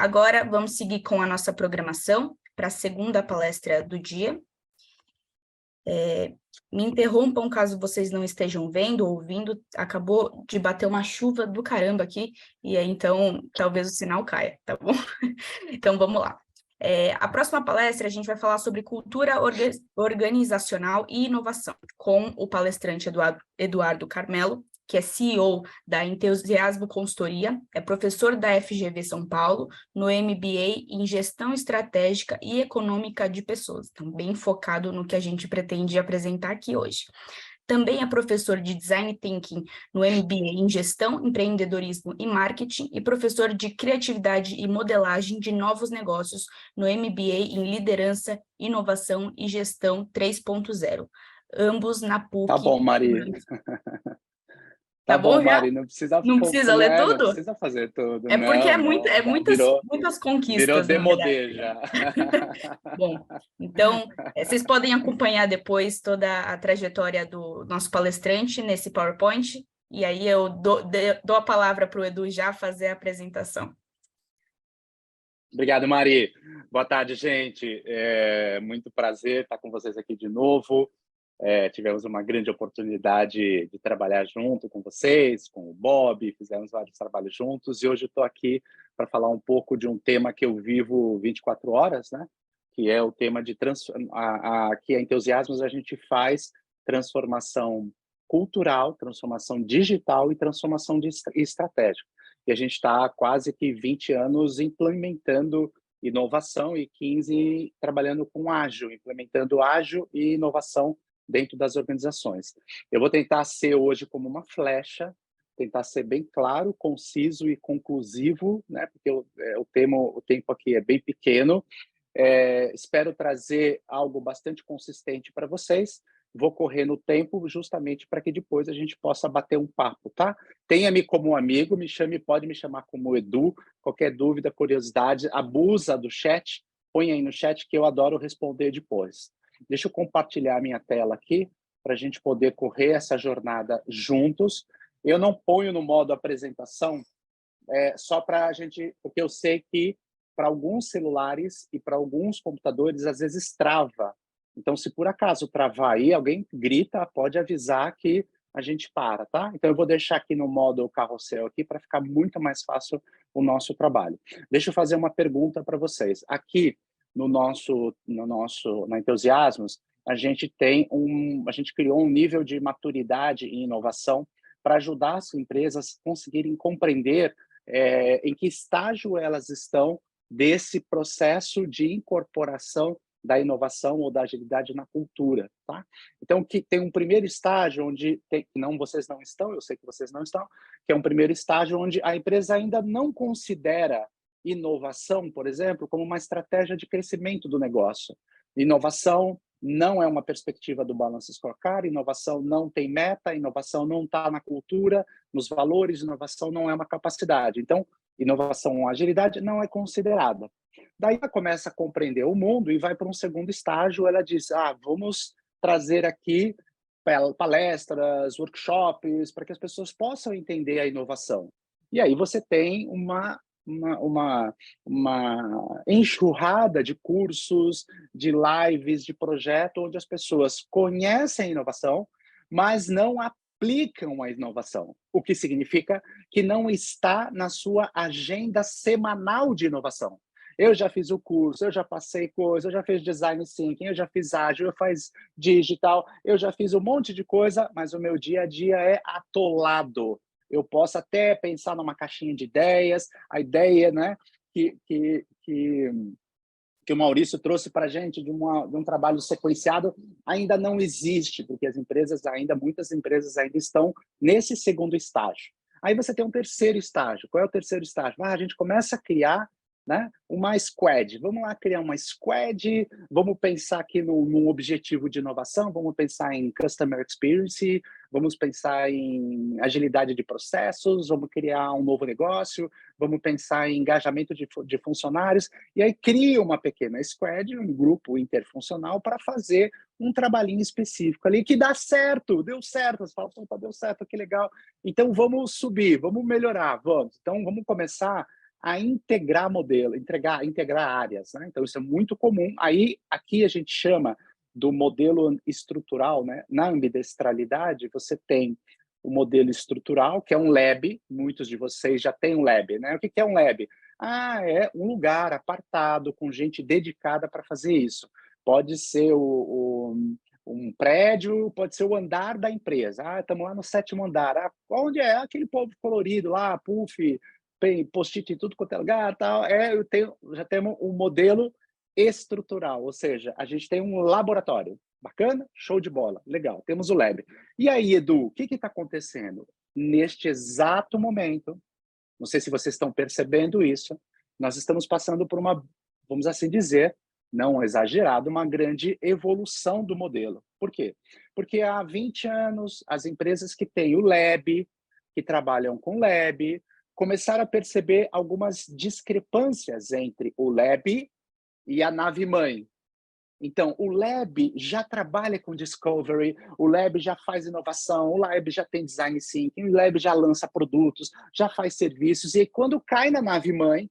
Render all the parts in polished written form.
agora vamos seguir com a nossa programação para a segunda palestra do dia. Me interrompam caso vocês não estejam vendo ou ouvindo, acabou de bater uma chuva do caramba aqui, e aí então talvez o sinal caia, tá bom? Então vamos lá. A próxima palestra a gente vai falar sobre cultura organizacional e inovação, com o palestrante Eduardo Carmelo, que é CEO da Entusiasmo Consultoria, é professor da FGV São Paulo, no MBA em Gestão Estratégica e Econômica de Pessoas, então bem focado no que a gente pretende apresentar aqui hoje. Também é professor de Design Thinking no MBA em Gestão, Empreendedorismo e Marketing e professor de Criatividade e Modelagem de Novos Negócios no MBA em Liderança, Inovação e Gestão 3.0, ambos na PUC. Tá bom, Mari. Tá bom, Mari, não precisa, não precisa ler tudo? Não precisa fazer tudo. É porque muitas conquistas. Virou demodê já. Bom, então, vocês podem acompanhar depois toda a trajetória do nosso palestrante nesse PowerPoint, e aí eu dou a palavra para o Edu já fazer a apresentação. Obrigado, Mari. Boa tarde, gente. É muito prazer estar com vocês aqui de novo. Tivemos uma grande oportunidade de trabalhar junto com vocês, com o Bob, fizemos vários trabalhos juntos, e hoje eu estou aqui para falar um pouco de um tema que eu vivo 24 horas, né? Que é o tema de aqui a Entusiasmos a gente faz transformação cultural, transformação digital e transformação estratégica. E a gente está há quase que 20 anos implementando inovação e 15 trabalhando com ágil, implementando ágil e inovação dentro das organizações. Eu vou tentar ser hoje como uma flecha, tentar ser bem claro, conciso e conclusivo, né? Porque o tempo aqui é bem pequeno. Espero trazer algo bastante consistente para vocês. Vou correr no tempo justamente para que depois a gente possa bater um papo, tá? Tenha-me como um amigo, pode me chamar como Edu. Qualquer dúvida, curiosidade, abusa do chat, põe aí no chat que eu adoro responder depois. Deixa eu compartilhar a minha tela aqui para a gente poder correr essa jornada juntos. Eu não ponho no modo apresentação só para a gente, porque eu sei que para alguns celulares e para alguns computadores às vezes trava. Então, se por acaso travar aí, alguém grita, pode avisar que a gente para, tá? Então, eu vou deixar aqui no modo carrossel aqui para ficar muito mais fácil o nosso trabalho. Deixa eu fazer uma pergunta para vocês. Aqui na Entusiasmos, a gente criou um nível de maturidade e inovação para ajudar as empresas a conseguirem compreender em que estágio elas estão desse processo de incorporação da inovação ou da agilidade na cultura, tá? Então, que tem um primeiro estágio onde vocês não estão, eu sei que vocês não estão, que é um primeiro estágio onde a empresa ainda não considera inovação, por exemplo, como uma estratégia de crescimento do negócio. Inovação não é uma perspectiva do Balance Scorecard, inovação não tem meta, inovação não está na cultura, nos valores, inovação não é uma capacidade. Então, inovação ou agilidade não é considerada. Daí ela começa a compreender o mundo e vai para um segundo estágio, ela diz, vamos trazer aqui palestras, workshops, para que as pessoas possam entender a inovação. E aí você tem uma enxurrada de cursos, de lives, de projetos, onde as pessoas conhecem a inovação, mas não aplicam a inovação, o que significa que não está na sua agenda semanal de inovação. Eu já fiz o curso, eu já passei coisa, eu já fiz design thinking, eu já fiz ágil, eu fiz digital, eu já fiz um monte de coisa, mas o meu dia a dia é atolado. Eu posso até pensar numa caixinha de ideias, a ideia, né, que o Maurício trouxe para a gente de um trabalho sequenciado ainda não existe, porque muitas empresas ainda estão nesse segundo estágio. Aí você tem um terceiro estágio. Qual é o terceiro estágio? A gente começa a criar, né, uma squad. Vamos lá criar uma squad, vamos pensar aqui num objetivo de inovação, vamos pensar em customer experience, vamos pensar em agilidade de processos, vamos criar um novo negócio, vamos pensar em engajamento de funcionários, e aí cria uma pequena squad, um grupo interfuncional para fazer um trabalhinho específico ali que dá certo, deu certo, você fala, deu certo, que legal, então vamos subir, vamos melhorar, vamos. Então vamos começar a integrar modelo, integrar áreas, né? Então, isso é muito comum. Aí, aqui a gente chama do modelo estrutural, né? Na ambidestralidade, você tem o modelo estrutural, que é um lab, muitos de vocês já têm um lab, né? O que é um lab? É um lugar apartado, com gente dedicada para fazer isso. Pode ser um prédio, pode ser o andar da empresa. Estamos lá no 7º andar. Onde é? Aquele povo colorido lá, puff, tem post-it em tudo quanto é lugar, tal. Já temos um modelo estrutural, ou seja, a gente tem um laboratório. Bacana? Show de bola. Legal, temos o lab. E aí, Edu, o que está acontecendo? Neste exato momento, não sei se vocês estão percebendo isso, nós estamos passando por uma, vamos assim dizer, não exagerado, uma grande evolução do modelo. Por quê? Porque há 20 anos, as empresas que têm o lab, que trabalham com lab, começaram a perceber algumas discrepâncias entre o lab e a nave-mãe. Então, o Lab já trabalha com Discovery, o Lab já faz inovação, o Lab já tem Design Thinking, o Lab já lança produtos, já faz serviços, e aí, quando cai na nave-mãe,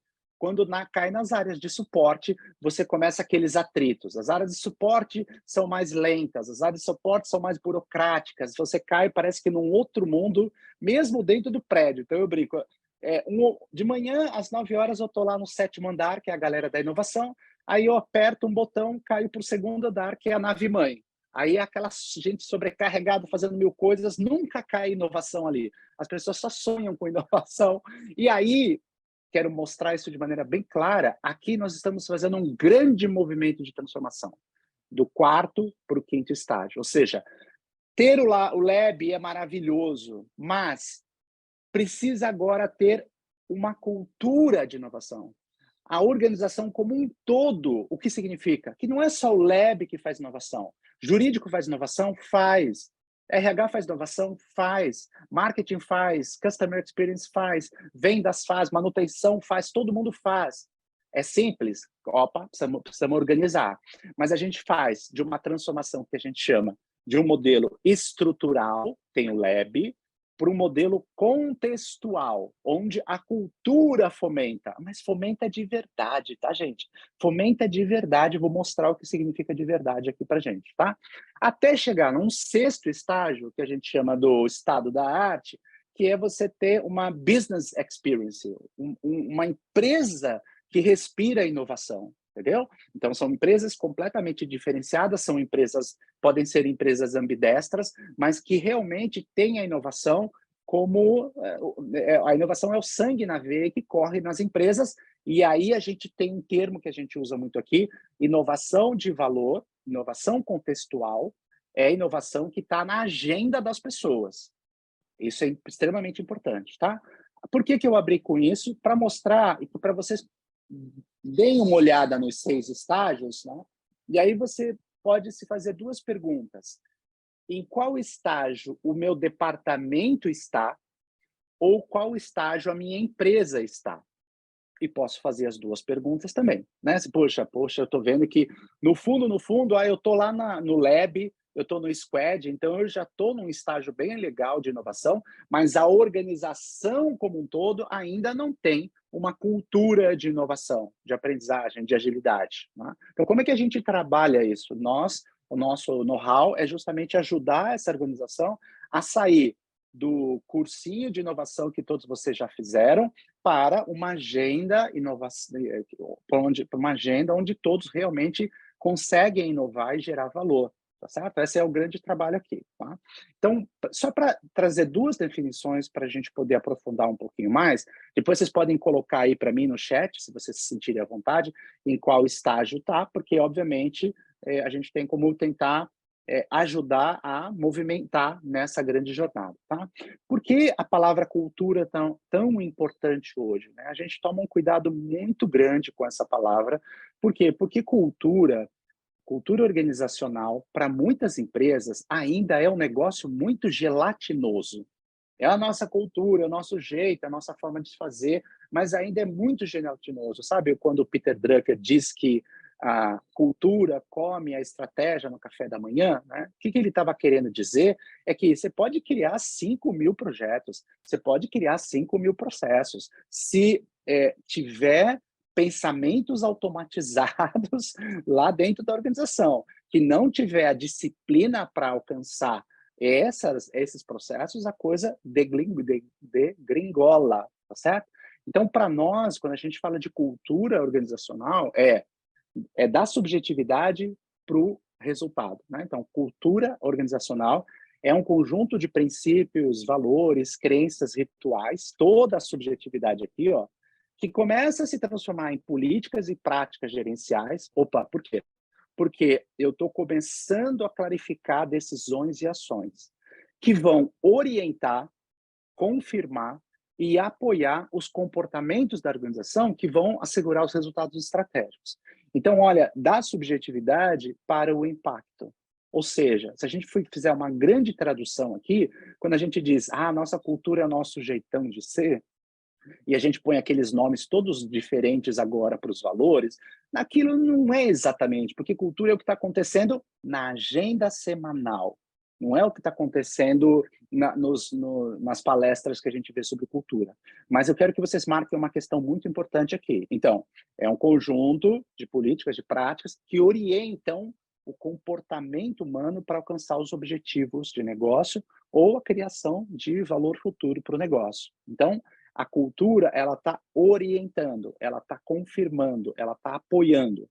cai nas áreas de suporte, você começa aqueles atritos. As áreas de suporte são mais lentas, as áreas de suporte são mais burocráticas, você cai, parece que num outro mundo, mesmo dentro do prédio. Então, eu brinco, de manhã, às 9 horas, eu estou lá no 7º andar, que é a galera da inovação, aí eu aperto um botão, caio para o 2º andar, que é a nave-mãe. Aí aquela gente sobrecarregada fazendo 1000 coisas, nunca cai inovação ali. As pessoas só sonham com inovação. E aí, quero mostrar isso de maneira bem clara, aqui nós estamos fazendo um grande movimento de transformação, do 4º para o 5º estágio. Ou seja, ter o lab é maravilhoso, mas precisa agora ter uma cultura de inovação. A organização como um todo, o que significa? Que não é só o lab que faz inovação. Jurídico faz inovação? Faz. RH faz inovação? Faz. Marketing faz. Customer Experience faz. Vendas faz. Manutenção faz. Todo mundo faz. É simples? Opa, precisamos organizar. Mas a gente faz de uma transformação que a gente chama de um modelo estrutural, tem o lab, para um modelo contextual, onde a cultura fomenta. Mas fomenta de verdade, tá, gente? Fomenta de verdade. Vou mostrar o que significa de verdade aqui para gente, tá? Até chegar num 6º estágio, que a gente chama do estado da arte, que é você ter uma business experience, uma empresa que respira inovação, entendeu? Então, são empresas completamente diferenciadas, podem ser empresas ambidestras, mas que realmente têm a inovação como... A inovação é o sangue na veia que corre nas empresas, e aí a gente tem um termo que a gente usa muito aqui, inovação de valor, inovação contextual, é a inovação que está na agenda das pessoas. Isso é extremamente importante, tá? Por que eu abri com isso? Para mostrar e para vocês deem uma olhada nos 6 estágios, né? E aí você pode se fazer 2 perguntas. Em qual estágio o meu departamento está ou qual estágio a minha empresa está? E posso fazer as 2 perguntas também, né? Poxa, eu estou vendo que no fundo, eu estou lá no lab, eu estou no squad, então eu já estou num estágio bem legal de inovação, mas a organização como um todo ainda não tem uma cultura de inovação, de aprendizagem, de agilidade, né? Então, como é que a gente trabalha isso? O nosso know-how é justamente ajudar essa organização a sair do cursinho de inovação que todos vocês já fizeram para uma agenda onde todos realmente conseguem inovar e gerar valor, tá certo? Esse é o grande trabalho aqui, tá? Então, só para trazer 2 definições para a gente poder aprofundar um pouquinho mais, depois vocês podem colocar aí para mim no chat, se vocês se sentirem à vontade, em qual estágio tá, porque, obviamente, a gente tem como tentar ajudar a movimentar nessa grande jornada, tá? Por que a palavra cultura é tão importante hoje, né? A gente toma um cuidado muito grande com essa palavra. Por quê? Porque cultura organizacional, para muitas empresas, ainda é um negócio muito gelatinoso. É a nossa cultura, é o nosso jeito, é a nossa forma de se fazer, mas ainda é muito gelatinoso. Sabe quando o Peter Drucker diz que a cultura come a estratégia no café da manhã, né? O que ele estava querendo dizer é que você pode criar 5.000 projetos, você pode criar 5.000 processos. Se tiver pensamentos automatizados lá dentro da organização, que não tiver a disciplina para alcançar esses processos, a coisa degringola, tá certo? Então, para nós, quando a gente fala de cultura organizacional, da subjetividade para o resultado, né? Então, cultura organizacional é um conjunto de princípios, valores, crenças, rituais, toda a subjetividade aqui, ó, que começa a se transformar em políticas e práticas gerenciais. Opa, por quê? Porque eu estou começando a clarificar decisões e ações que vão orientar, confirmar e apoiar os comportamentos da organização que vão assegurar os resultados estratégicos. Então, olha, da subjetividade para o impacto. Ou seja, se a gente fizer uma grande tradução aqui, quando a gente diz, nossa cultura é o nosso jeitão de ser, e a gente põe aqueles nomes todos diferentes agora para os valores, naquilo não é exatamente, porque cultura é o que está acontecendo na agenda semanal, não é o que está acontecendo nas palestras que a gente vê sobre cultura. Mas eu quero que vocês marquem uma questão muito importante aqui. Então, é um conjunto de políticas, de práticas, que orientam o comportamento humano para alcançar os objetivos de negócio ou a criação de valor futuro para o negócio. Então, a cultura, ela está orientando, ela está confirmando, ela está apoiando.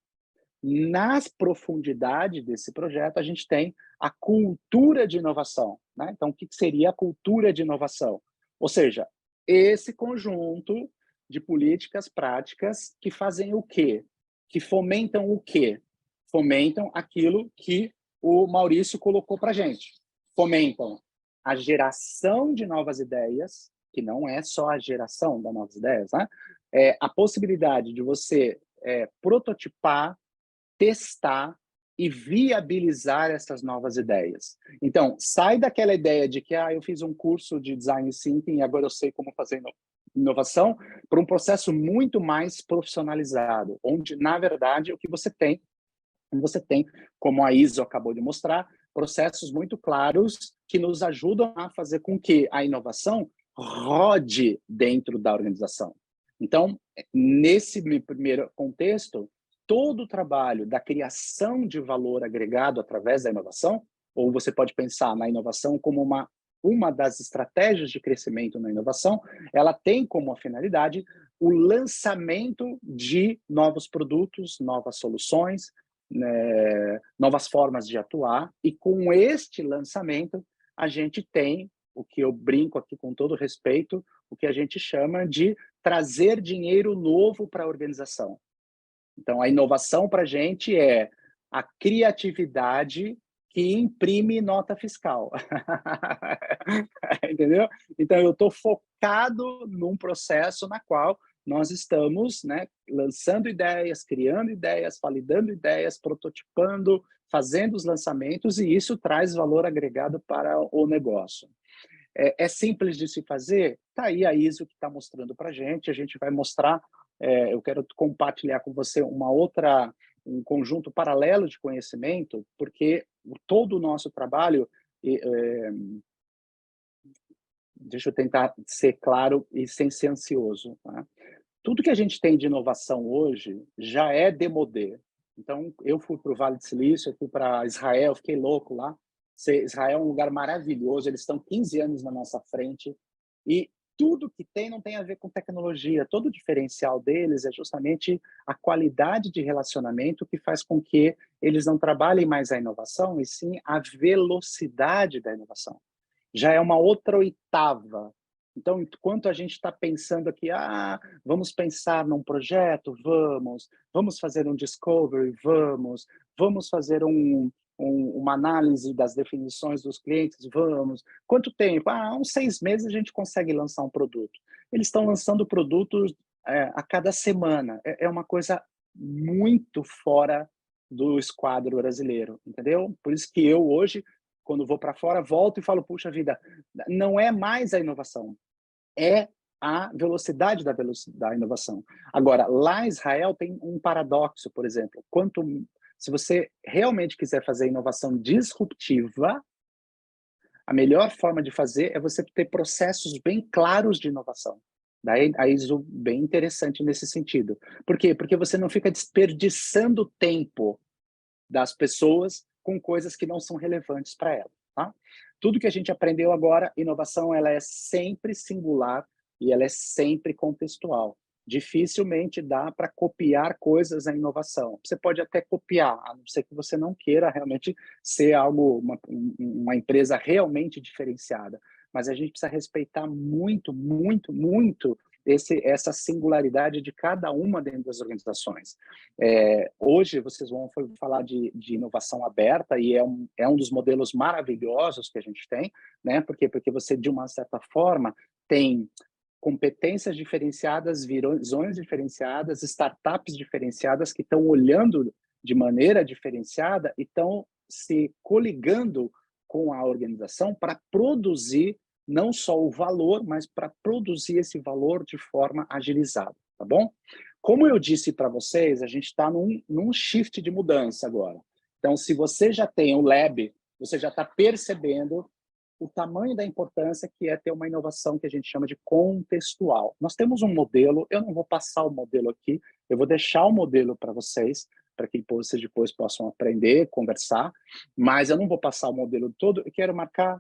Nas profundidades desse projeto, a gente tem a cultura de inovação, né? Então, o que seria a cultura de inovação? Ou seja, esse conjunto de políticas, práticas que fazem o quê? Que fomentam o quê? Fomentam aquilo que o Maurício colocou para a gente. Fomentam a geração de novas ideias, que não é só a geração das novas ideias, né? A possibilidade de você prototipar, testar e viabilizar essas novas ideias. Então, sai daquela ideia de que eu fiz um curso de design thinking e agora eu sei como fazer inovação, para um processo muito mais profissionalizado, onde, na verdade, o que você tem, como a ISO acabou de mostrar, processos muito claros que nos ajudam a fazer com que a inovação rode dentro da organização. Então, nesse primeiro contexto, todo o trabalho da criação de valor agregado através da inovação, ou você pode pensar na inovação como uma das estratégias de crescimento na inovação, ela tem como finalidade o lançamento de novos produtos, novas soluções, novas formas de atuar, e com este lançamento a gente tem o que eu brinco aqui com todo respeito, o que a gente chama de trazer dinheiro novo para a organização. Então, a inovação para a gente é a criatividade que imprime nota fiscal. Entendeu? Então, eu estou focado num processo na qual nós estamos, né, lançando ideias, criando ideias, validando ideias, prototipando, fazendo os lançamentos, e isso traz valor agregado para o negócio. É simples de se fazer? Está aí a ISO que está mostrando para a gente vai mostrar, eu quero compartilhar com você um conjunto paralelo de conhecimento, porque todo o nosso trabalho, deixa eu tentar ser claro e sem ser ansioso, tá? Tudo que a gente tem de inovação hoje já é demodé. Então, eu fui para o Vale do Silício, eu fui para Israel, fiquei louco lá. Israel é um lugar maravilhoso, eles estão 15 anos na nossa frente, e tudo que tem não tem a ver com tecnologia. Todo o diferencial deles é justamente a qualidade de relacionamento que faz com que eles não trabalhem mais a inovação, e sim a velocidade da inovação. Já é uma outra oitava. Então, enquanto a gente está pensando aqui, vamos pensar num projeto? Vamos fazer um discovery? Vamos fazer uma análise das definições dos clientes? Vamos. Quanto tempo? Uns 6 meses a gente consegue lançar um produto. Eles estão lançando produtos a cada semana. É uma coisa muito fora do esquadro brasileiro, entendeu? Por isso que eu hoje, quando vou para fora, volto e falo, puxa vida, não é mais a inovação, é a velocidade da inovação. Agora, lá em Israel tem um paradoxo, por exemplo, se você realmente quiser fazer inovação disruptiva, a melhor forma de fazer é você ter processos bem claros de inovação. Daí a ISO bem interessante nesse sentido. Por quê? Porque você não fica desperdiçando tempo das pessoas com coisas que não são relevantes para ela, tá? Tudo que a gente aprendeu agora, inovação, ela é sempre singular e ela é sempre contextual. Dificilmente dá para copiar coisas na inovação. Você pode até copiar, a não ser que você não queira realmente ser algo, uma empresa realmente diferenciada. Mas a gente precisa respeitar muito, muito, muito essa singularidade de cada uma dentro das organizações. Hoje vocês vão falar de inovação aberta e é um dos modelos maravilhosos que a gente tem, né? Porque você, de uma certa forma, tem competências diferenciadas, visões diferenciadas, startups diferenciadas que estão olhando de maneira diferenciada e estão se coligando com a organização para produzir não só o valor, mas para produzir esse valor de forma agilizada, tá bom? Como eu disse para vocês, a gente está num shift de mudança agora. Então, se você já tem o lab, você já está percebendo o tamanho da importância que é ter uma inovação que a gente chama de contextual. Nós temos um modelo, eu não vou passar o modelo aqui, eu vou deixar o modelo para vocês, para que vocês depois possam aprender, conversar, mas eu não vou passar o modelo todo, eu quero marcar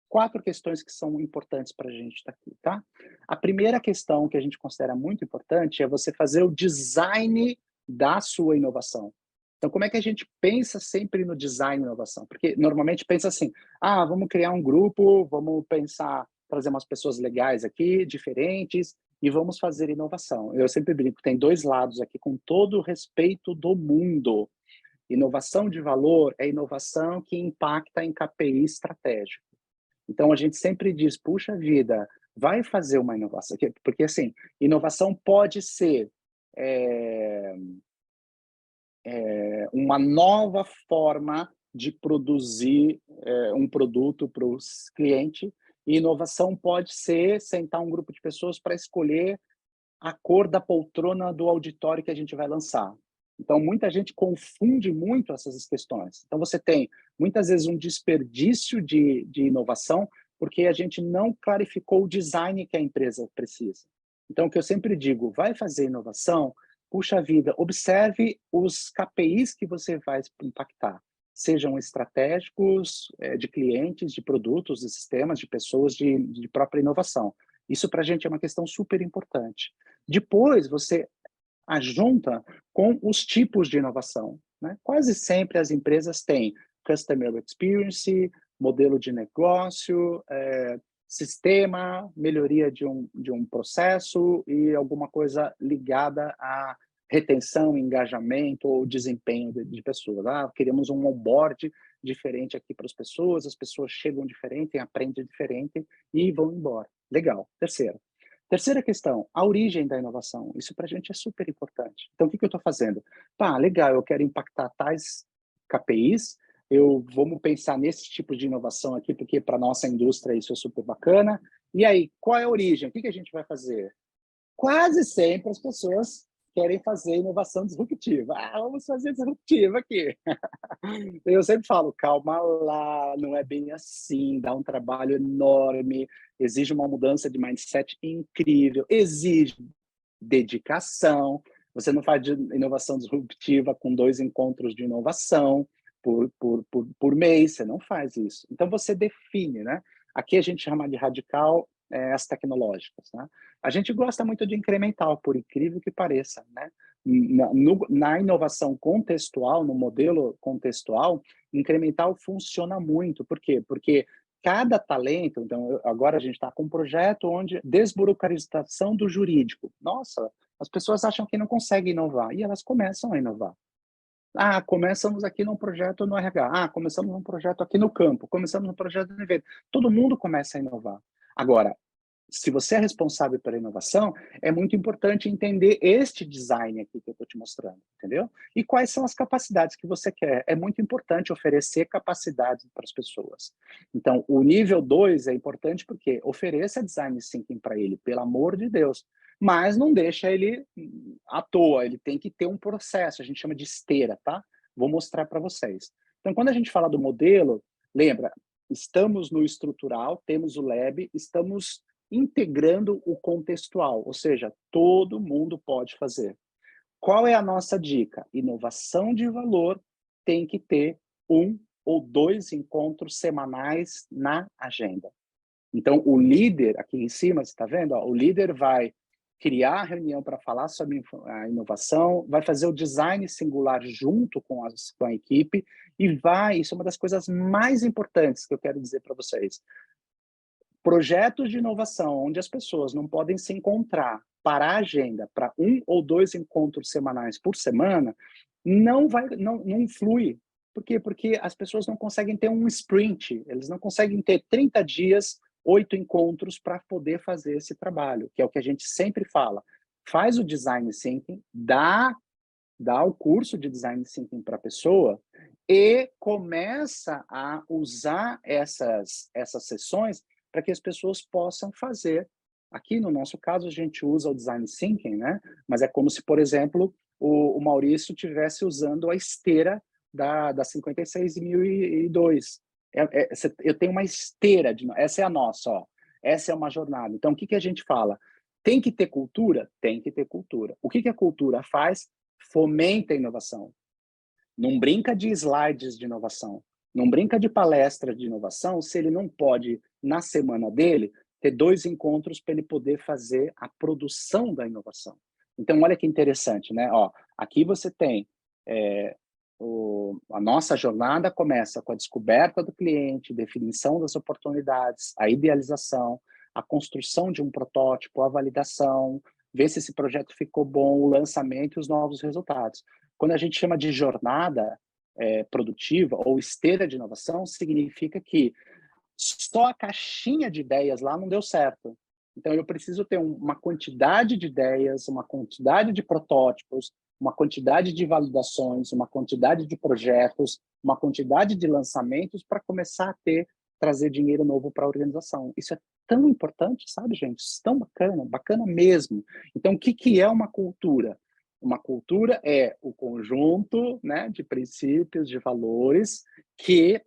4 questões que são importantes para a gente estar aqui, tá? A primeira questão que a gente considera muito importante é você fazer o design da sua inovação. Então, como é que a gente pensa sempre no design e inovação? Porque normalmente pensa assim, vamos criar um grupo, vamos pensar, trazer umas pessoas legais aqui, diferentes, e vamos fazer inovação. Eu sempre brinco, tem 2 lados aqui, com todo o respeito do mundo. Inovação de valor é inovação que impacta em KPI estratégico. Então, a gente sempre diz, puxa vida, vai fazer uma inovação. Porque, assim, inovação pode ser uma nova forma de produzir um produto para os clientes. E inovação pode ser sentar um grupo de pessoas para escolher a cor da poltrona do auditório que a gente vai lançar. Então, muita gente confunde muito essas questões. Então, você tem, muitas vezes, um desperdício de inovação porque a gente não clarificou o design que a empresa precisa. Então, o que eu sempre digo, vai fazer inovação, puxa vida, observe os KPIs que você vai impactar, sejam estratégicos, de clientes, de produtos, de sistemas, de pessoas, de própria inovação. Isso para a gente é uma questão super importante. Depois, você ajunta com os tipos de inovação, né? Quase sempre as empresas têm Customer Experience, modelo de negócio, sistema, melhoria de um processo e alguma coisa ligada à retenção, engajamento ou desempenho de pessoas. Queremos um onboard diferente aqui para as pessoas chegam diferente, aprendem diferente e vão embora. Legal. Terceira questão, a origem da inovação. Isso para a gente é super importante. Então, o que eu estou fazendo? Legal, eu quero impactar tais KPIs, vamos pensar nesse tipo de inovação aqui, porque para a nossa indústria isso é super bacana. E aí, qual é a origem? O que a gente vai fazer? Quase sempre as pessoas querem fazer inovação disruptiva. Vamos fazer disruptiva aqui. Eu sempre falo, calma lá, não é bem assim, dá um trabalho enorme, exige uma mudança de mindset incrível, exige dedicação. Você não faz inovação disruptiva com 2 encontros de inovação por mês, você não faz isso. Então, você define, né? Aqui a gente chama de radical as tecnológicas, né? A gente gosta muito de incremental, por incrível que pareça, né? Na inovação contextual, no modelo contextual, incremental funciona muito. Por quê? Porque cada talento, então agora a gente está com um projeto onde desburocratização do jurídico. Nossa, as pessoas acham que não conseguem inovar e elas começam a inovar. Começamos aqui num projeto no RH. Começamos num projeto aqui no campo. Começamos num projeto no evento. Todo mundo começa a inovar. Agora, se você é responsável pela inovação, é muito importante entender este design aqui que eu estou te mostrando, entendeu? E quais são as capacidades que você quer. É muito importante oferecer capacidades para as pessoas. Então, o nível 2 é importante porque ofereça design thinking para ele, pelo amor de Deus. Mas não deixa ele à toa, ele tem que ter um processo, a gente chama de esteira, tá? Vou mostrar para vocês. Então, quando a gente fala do modelo, lembra, estamos no estrutural, temos o lab, estamos integrando o contextual, ou seja, todo mundo pode fazer. Qual é a nossa dica? Inovação de valor tem que ter 1 ou 2 encontros semanais na agenda. Então, o líder, aqui em cima, você está vendo? Ó, o líder vai criar a reunião para falar sobre a inovação, vai fazer o design singular junto com a equipe e vai, isso é uma das coisas mais importantes que eu quero dizer para vocês, projetos de inovação onde as pessoas não podem se encontrar para a agenda para 1 ou 2 encontros semanais por semana, não flui. Por quê? Porque as pessoas não conseguem ter um sprint, eles não conseguem ter 30 dias, 8 encontros para poder fazer esse trabalho, que é o que a gente sempre fala. Faz o design thinking, dá o curso de design thinking para a pessoa e começa a usar essas sessões para que as pessoas possam fazer. Aqui, no nosso caso, a gente usa o design thinking, né? Mas é como se, por exemplo, o Maurício estivesse usando a esteira da 56.002. Eu tenho uma esteira, essa é a nossa, ó. Essa é uma jornada. Então, o que a gente fala? Tem que ter cultura? Tem que ter cultura. O que a cultura faz? Fomenta a inovação. Não brinca de slides de inovação. Não brinca de palestra de inovação se ele não pode, na semana dele, ter 2 encontros para ele poder fazer a produção da inovação. Então, olha que interessante, né? Ó, aqui você tem a nossa jornada começa com a descoberta do cliente, definição das oportunidades, a idealização, a construção de um protótipo, a validação, ver se esse projeto ficou bom, o lançamento e os novos resultados. Quando a gente chama de jornada produtiva ou esteira de inovação, significa que só a caixinha de ideias lá não deu certo. Então, eu preciso ter uma quantidade de ideias, uma quantidade de protótipos, uma quantidade de validações, uma quantidade de projetos, uma quantidade de lançamentos para começar a trazer dinheiro novo para a organização. Isso é tão importante, sabe, gente? Isso é tão bacana, bacana mesmo. Então, o que é uma cultura? Uma cultura é o conjunto, né, de princípios, de valores,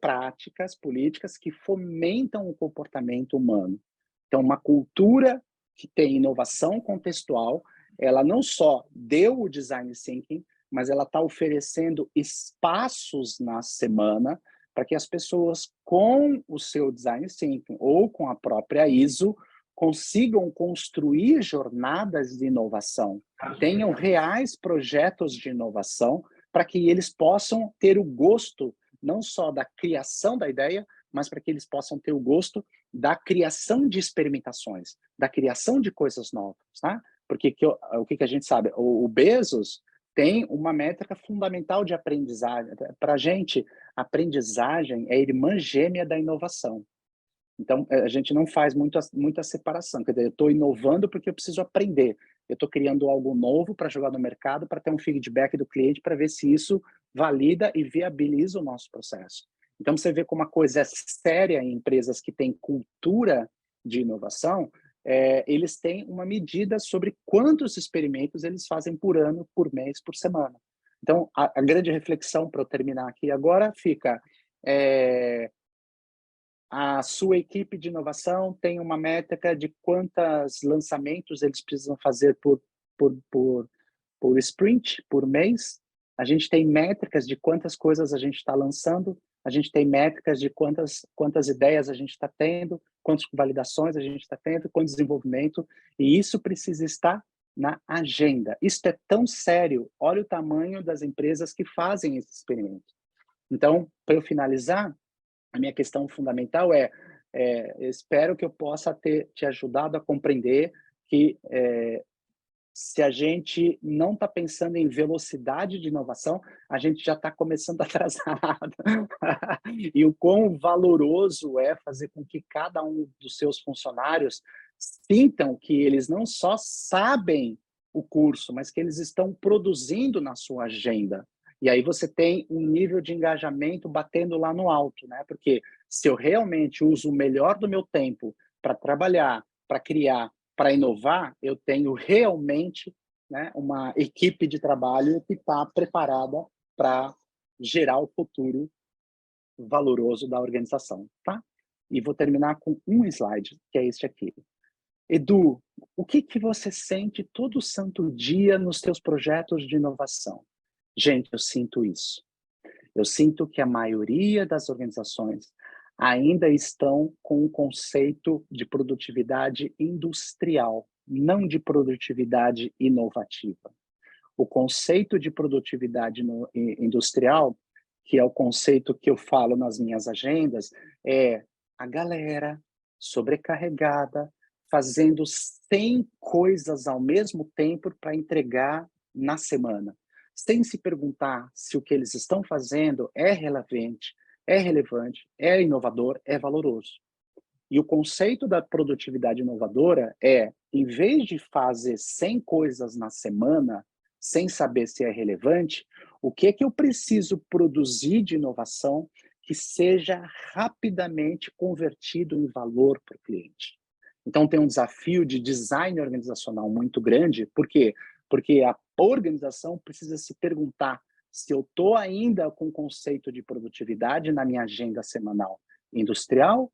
práticas, políticas que fomentam o comportamento humano. Então, uma cultura que tem inovação contextual, ela não só deu o design thinking, mas ela está oferecendo espaços na semana para que as pessoas, com o seu design thinking ou com a própria ISO, consigam construir jornadas de inovação, tenham reais projetos de inovação para que eles possam ter o gosto não só da criação da ideia, mas para que eles possam ter o gosto da criação de experimentações, da criação de coisas novas, tá? Porque o que a gente sabe? O Bezos tem uma métrica fundamental de aprendizagem. Para a gente, aprendizagem é a irmã gêmea da inovação. Então, a gente não faz muita separação. Quer dizer, eu estou inovando porque eu preciso aprender. Eu estou criando algo novo para jogar no mercado, para ter um feedback do cliente, para ver se isso valida e viabiliza o nosso processo. Então, você vê como uma coisa é séria em empresas que têm cultura de inovação, eles têm uma medida sobre quantos experimentos eles fazem por ano, por mês, por semana. Então, a grande reflexão, para eu terminar aqui agora, fica... a sua equipe de inovação tem uma métrica de quantos lançamentos eles precisam fazer por sprint, por mês. A gente tem métricas de quantas coisas a gente está lançando, a gente tem métricas de quantas ideias a gente está tendo, quantas validações a gente está tendo, quanto desenvolvimento, e isso precisa estar na agenda. Isso é tão sério, olha o tamanho das empresas que fazem esse experimento. Então, para eu finalizar, a minha questão fundamental espero que eu possa ter te ajudado a compreender que se a gente não está pensando em velocidade de inovação, a gente já está começando atrasado. E o quão valoroso é fazer com que cada um dos seus funcionários sintam que eles não só sabem o curso, mas que eles estão produzindo na sua agenda. E aí você tem um nível de engajamento batendo lá no alto, né? Porque se eu realmente uso o melhor do meu tempo para trabalhar, para criar, para inovar, eu tenho realmente, né, uma equipe de trabalho que está preparada para gerar o futuro valoroso da organização, tá? E vou terminar com um slide, que é este aqui. Edu, o que que você sente todo santo dia nos teus projetos de inovação? Gente, eu sinto isso. Eu sinto que a maioria das organizações ainda estão com o conceito de produtividade industrial, não de produtividade inovativa. O conceito de produtividade industrial, que é o conceito que eu falo nas minhas agendas, é a galera sobrecarregada, fazendo 100 coisas ao mesmo tempo para entregar na semana, sem se perguntar se o que eles estão fazendo é relevante, é inovador, é valoroso. E o conceito da produtividade inovadora é, em vez de fazer 100 coisas na semana, sem saber se é relevante, o que é que eu preciso produzir de inovação que seja rapidamente convertido em valor para o cliente? Então, tem um desafio de design organizacional muito grande. Por quê? Porque a organização precisa se perguntar se eu estou ainda com o conceito de produtividade na minha agenda semanal industrial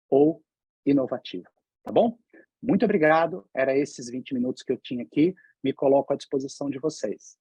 ou inovativa, tá bom? Muito obrigado, era esses 20 minutos que eu tinha aqui, me coloco à disposição de vocês.